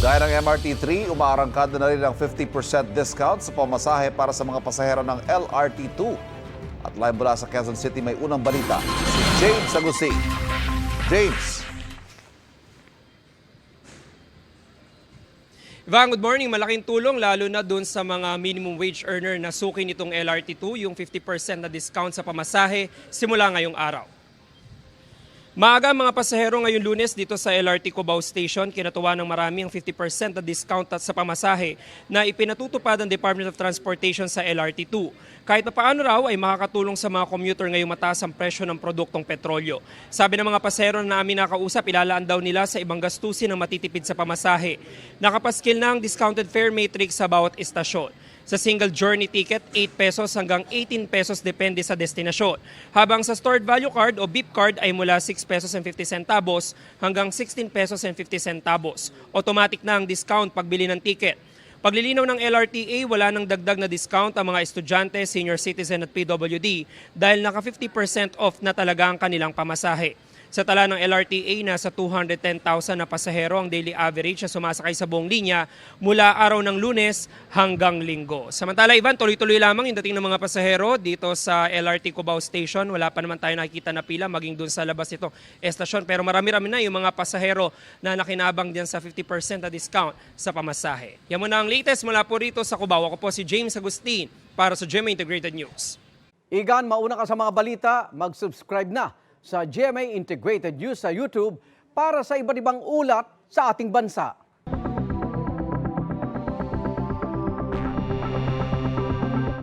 Gaya ng MRT3, umaarangkada na rin ang 50% discount sa pamasahe para sa mga pasahero ng LRT2. At live mula sa Quezon City, may unang balita si James Agustin. James. Ivan, good morning. Malaking tulong lalo na dun sa mga minimum wage earner na suki nitong LRT2, yung 50% na discount sa pamasahe simula ngayong araw. Maaga mga pasahero ngayong Lunes dito sa LRT Cubao Station, kinatuwa ng marami ang 50% na discount sa pamasahe na ipinatutupad ng Department of Transportation sa LRT2. Kahit na paano raw ay makakatulong sa mga commuter ngayong mataas ang presyo ng produktong petrolyo. Sabi ng mga pasahero na namin nakausap, ilalaan daw nila sa ibang gastusin na matitipid sa pamasahe. Nakapaskil na ang discounted fare matrix sa bawat istasyon. Sa single journey ticket, 8 pesos hanggang 18 pesos depende sa destinasyon. Habang sa stored value card o beep card ay mula 6 pesos and 50 centavos hanggang 16 pesos and 50 centavos. Automatic na ang discount pagbili ng ticket. Paglilinaw ng LRTA, wala nang dagdag na discount ang mga estudyante, senior citizen at PWD dahil naka 50% off na talaga ang kanilang pamasahe. Sa tala ng LRTA, nasa 210,000 na pasahero ang daily average na sumasakay sa buong linya mula araw ng Lunes hanggang Linggo. Samantala, Ivan, tuloy-tuloy lamang yung dating ng mga pasahero dito sa LRT Cubao Station. Wala pa naman tayo nakikita na pila maging dun sa labas nito estasyon. Pero marami-rami na yung mga pasahero na nakinabang diyan sa 50% na discount sa pamasahe. Yan muna ang latest mula po rito sa Cubao. Ako po si James Agustin para sa GMA Integrated News. Igan, mauna ka sa mga balita, mag-subscribe na sa GMA Integrated News sa YouTube para sa iba't ibang ulat sa ating bansa.